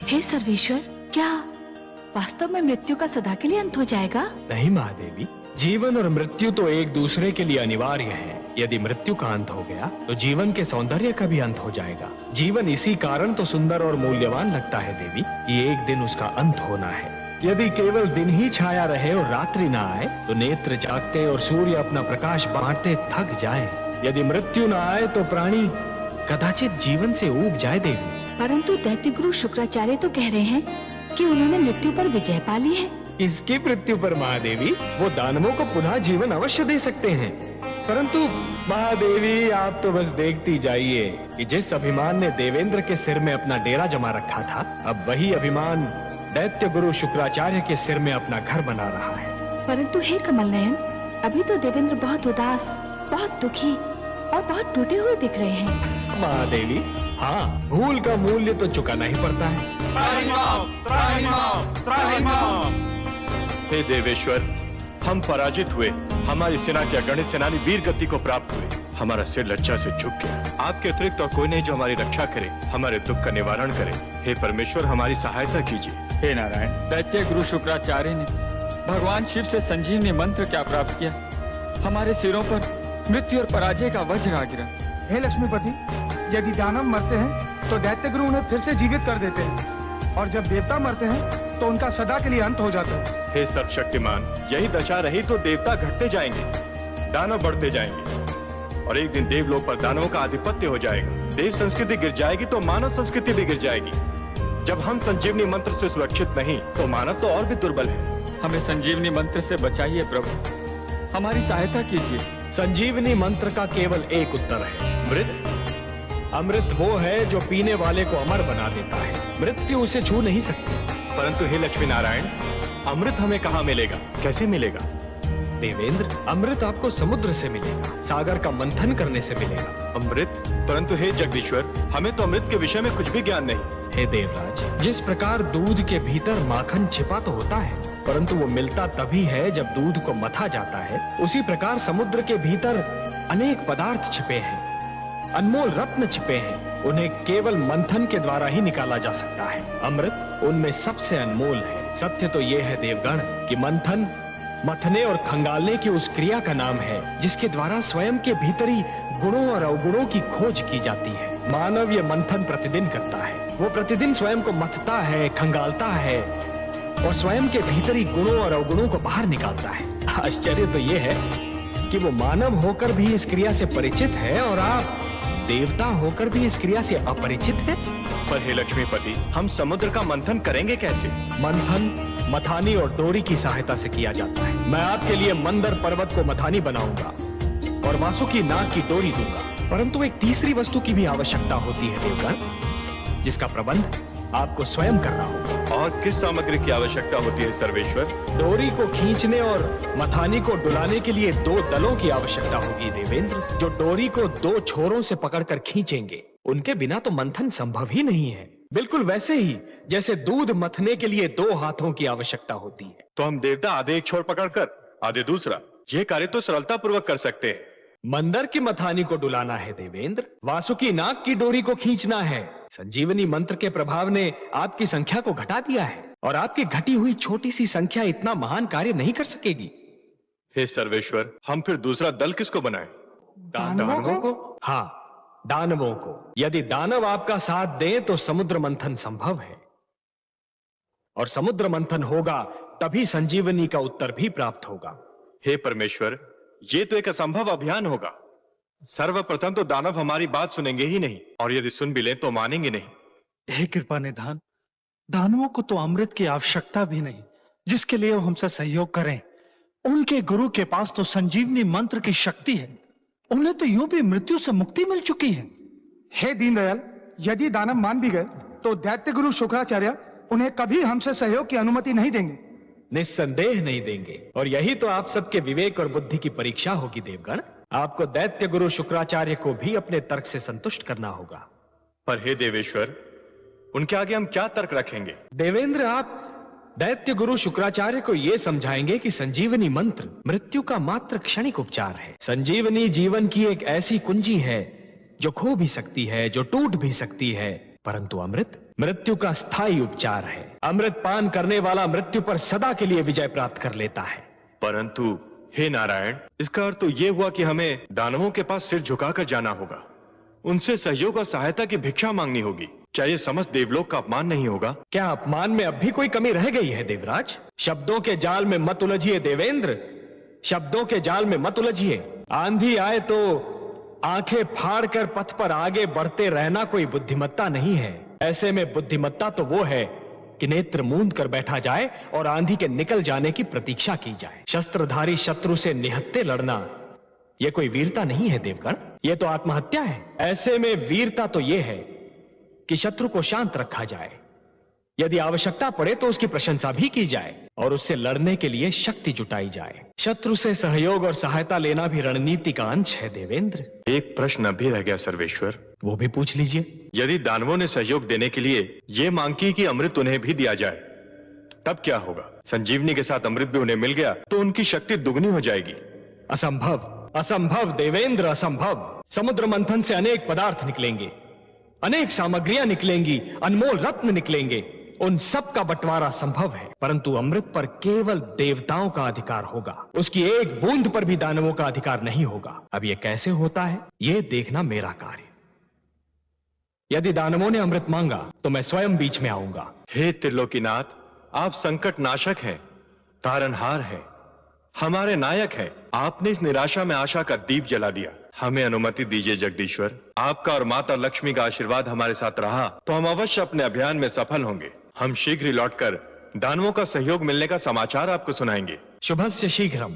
हे सर्वेश्वर, क्या वास्तव में मृत्यु का सदा के लिए अंत हो जाएगा? नहीं महादेवी, जीवन और मृत्यु तो एक दूसरे के लिए अनिवार्य है। यदि मृत्यु का अंत हो गया तो जीवन के सौंदर्य का भी अंत हो जाएगा। जीवन इसी कारण तो सुंदर और मूल्यवान लगता है देवी, कि एक दिन उसका अंत होना है। यदि केवल दिन ही छाया रहे और रात्रि ना आए तो नेत्र जागते और सूर्य अपना प्रकाश बांटते थक जाए। यदि मृत्यु ना आए तो प्राणी कदाचित जीवन से ऊब जाए देवी। परंतु दैत्य गुरु शुक्राचार्य तो कह रहे हैं कि उन्होंने मृत्यु पर विजय पा ली है। इसकी मृत्यु पर महादेवी, वो दानवों को पुनः जीवन अवश्य दे सकते हैं। परंतु महादेवी, आप तो बस देखती जाइए कि जिस अभिमान ने देवेंद्र के सिर में अपना डेरा जमा रखा था, अब वही अभिमान दैत्य गुरु शुक्राचार्य के सिर में अपना घर बना रहा है। परंतु हे कमल नयन, अभी तो देवेंद्र बहुत उदास, बहुत दुखी और बहुत टूटे हुए दिख रहे हैं। महादेवी, हाँ, भूल का मूल्य तो चुकाना ही पड़ता है। हे देवेश्वर, हम पराजित हुए। हमारी सेना के अगणित सेनानी वीर गति को प्राप्त हुए। हमारा सिर लज्जा से झुक गया। आपके अतिरिक्त और कोई नहीं जो हमारी रक्षा करे, हमारे दुख का निवारण करे। हे परमेश्वर, हमारी सहायता कीजिए। हे नारायण, दैत्य गुरु शुक्राचार्य ने भगवान शिव से संजीवनी मंत्र क्या प्राप्त किया? हमारे सिरों पर मृत्यु और पराजय का वज्र आ गिरा। हे लक्ष्मीपति, यदि दानव मरते हैं तो दैत्य गुरु उन्हें फिर से जीवित कर देते हैं, और जब देवता मरते हैं तो उनका सदा के लिए अंत हो जाता है। हे सर्वशक्तिमान, यही दशा रही तो देवता घटते जाएंगे, दानव बढ़ते जाएंगे, और एक दिन देवलोक पर दानवों का आधिपत्य हो जाएगा। देव संस्कृति गिर जाएगी तो मानव संस्कृति भी गिर जाएगी। जब हम संजीवनी मंत्र से सुरक्षित नहीं तो मानव तो और भी दुर्बल है। हमें संजीवनी मंत्र से बचाइए प्रभु, हमारी सहायता कीजिए। संजीवनी मंत्र का केवल एक उत्तर है, मृत। अमृत वो है जो पीने वाले को अमर बना देता है, मृत्यु उसे छू नहीं सकती। परंतु हे लक्ष्मी नारायण, अमृत हमें कहाँ मिलेगा, कैसे मिलेगा? देवेंद्र, अमृत आपको समुद्र से मिलेगा, सागर का मंथन करने से मिलेगा। अमृत? परंतु हे जगदीश्वर, हमें तो अमृत के विषय में कुछ भी ज्ञान नहीं। हे देवराज, जिस प्रकार दूध के भीतर माखन छिपा तो होता है, परंतु वो मिलता तभी है जब दूध को मथा जाता है, उसी प्रकार समुद्र के भीतर अनेक पदार्थ छिपे हैं, अनमोल रत्न छिपे हैं। उन्हें केवल मंथन के द्वारा ही निकाला जा सकता है। अमृत उनमें सबसे अनमोल है। सत्य तो ये है देवगण कि मंथन मथने और खंगालने की उस क्रिया का नाम है जिसके द्वारा स्वयं के भीतरी गुणों और अवगुणों की खोज की जाती है। मानव ये मंथन प्रतिदिन करता है, वो प्रतिदिन स्वयं को मथता है, खंगालता है और स्वयं के भीतरी गुणों और अवगुणों को बाहर निकालता है। आश्चर्य तो ये है कि वो मानव होकर भी इस क्रिया से परिचित है और आप देवता होकर भी इस क्रिया से अपरिचित है। पर हे लक्ष्मीपति, हम समुद्र का मंथन करेंगे कैसे? मंथन मथानी और डोरी की सहायता से किया जाता है। मैं आपके लिए मंदर पर्वत को मथानी बनाऊंगा और वासुकी नाग की डोरी दूंगा, परंतु एक तीसरी वस्तु की भी आवश्यकता होती है देवगण, जिसका प्रबंध आपको स्वयं करना होगा। और किस सामग्री की आवश्यकता होती है सर्वेश्वर? डोरी को खींचने और मथानी को डुलाने के लिए 2 दलों की आवश्यकता होगी देवेंद्र, जो डोरी को 2 छोरों से पकड़कर खींचेंगे। उनके बिना तो मंथन संभव ही नहीं है। बिल्कुल वैसे ही जैसे दूध मथने के लिए 2 हाथों की आवश्यकता होती है। तो हम देवता आधे एक छोर पकड़कर आधे दूसरा, यह कार्य तो सरलता पूर्वक कर सकते हैं। मंदर की मथानी को डुलाना है देवेंद्र, वासुकी नाग की डोरी को खींचना है। संजीवनी मंत्र के प्रभाव ने आपकी संख्या को घटा दिया है और आपकी घटी हुई छोटी सी संख्या इतना महान कार्य नहीं कर सकेगी। हे सर्वेश्वर, हम फिर दूसरा दल किसको बनाएं? दानवों को? हाँ, दानवों को। यदि दानव आपका साथ दें तो समुद्र मंथन संभव है, और समुद्र मंथन होगा तभी संजीवनी का उत्तर भी प्राप्त होगा। हे परमेश्वर, ये तो एक असंभव अभियान होगा। सर्वप्रथम तो दानव हमारी बात सुनेंगे ही नहीं, और यदि सुन भी लें तो मानेंगे नहीं। हे कृपा निधान, दानवों को तो अमृत की आवश्यकता भी नहीं जिसके लिए वो हमसे सहयोग करें। उनके गुरु के पास तो संजीवनी मंत्र की शक्ति है, उन्हें तो यूं भी मृत्यु से मुक्ति मिल चुकी है। हे दीनदयाल, यदि दानव मान भी गए तो दैत्य गुरु शुक्राचार्य उन्हें कभी हमसे सहयोग की अनुमति नहीं देंगे। निस्संदेह नहीं देंगे, और यही तो आप सबके विवेक और बुद्धि की परीक्षा होगी देवगण। आपको दैत्य गुरु शुक्राचार्य को भी अपने तर्क से संतुष्ट करना होगा। पर हे देवेश्वर, उनके आगे हम क्या तर्क रखेंगे? देवेंद्र, आप दैत्य गुरु शुक्राचार्य को यह समझाएंगे कि संजीवनी मंत्र मृत्यु का मात्र क्षणिक उपचार है। संजीवनी जीवन की एक ऐसी कुंजी है जो खो भी सकती है, जो टूट भी सकती है, परंतु अमृत मृत्यु का स्थायी उपचार है। अमृत पान करने वाला मृत्यु पर सदा के लिए विजय प्राप्त कर लेता है। परंतु हे नारायण, इसका अर्थ तो ये हुआ कि हमें दानवों के पास सिर झुकाकर जाना होगा, उनसे सहयोग और सहायता की भिक्षा मांगनी होगी। क्या ये समस्त देवलोक का अपमान नहीं होगा? क्या अपमान में अब भी कोई कमी रह गई है देवराज? शब्दों के जाल में मत उलझिए देवेंद्र, शब्दों के जाल में मत उलझिए। आंधी आए तो आंखें फाड़कर पथ पर आगे बढ़ते रहना कोई बुद्धिमत्ता नहीं है। ऐसे में बुद्धिमत्ता तो वो है कि नेत्र मूंद कर बैठा जाए और आंधी के निकल जाने की प्रतीक्षा की जाए। शस्त्रधारी शत्रु से निहत्थे लड़ना यह कोई वीरता नहीं है देवगण, यह तो आत्महत्या है। ऐसे में वीरता तो यह है कि शत्रु को शांत रखा जाए, यदि आवश्यकता पड़े तो उसकी प्रशंसा भी की जाए और उससे लड़ने के लिए शक्ति जुटाई जाए। शत्रु से सहयोग और सहायता लेना भी रणनीति का अंश है देवेंद्र। एक प्रश्न अभी रह गया सर्वेश्वर, वो भी पूछ लीजिए। यदि दानवों ने सहयोग देने के लिए ये मांग की कि अमृत उन्हें भी दिया जाए, तब क्या होगा? संजीवनी के साथ अमृत भी उन्हें मिल गया तो उनकी शक्ति दुगनी हो जाएगी। असंभव, असंभव देवेंद्र, असंभव। समुद्र मंथन से अनेक पदार्थ निकलेंगे, अनेक सामग्रियां निकलेंगी, अनमोल रत्न निकलेंगे, उन सब का बंटवारा संभव है, परंतु अमृत पर केवल देवताओं का अधिकार होगा, उसकी एक बूंद पर भी दानवों का अधिकार नहीं होगा। अब यह कैसे होता है, यह देखना मेरा कार्य। यदि दानवों ने अमृत मांगा तो मैं स्वयं बीच में आऊंगा। हे त्रिलोकीनाथ, आप संकट नाशक हैं, तारनहार हैं, हमारे नायक हैं। आपने इस निराशा में आशा का दीप जला दिया। हमें अनुमति दीजिए जगदीश्वर, आपका और माता लक्ष्मी का आशीर्वाद हमारे साथ रहा तो हम अवश्य अपने अभियान में सफल होंगे। हम शीघ्र ही लौटकर दानवों का सहयोग मिलने का समाचार आपको सुनाएंगे। शुभस्य शीघ्रम।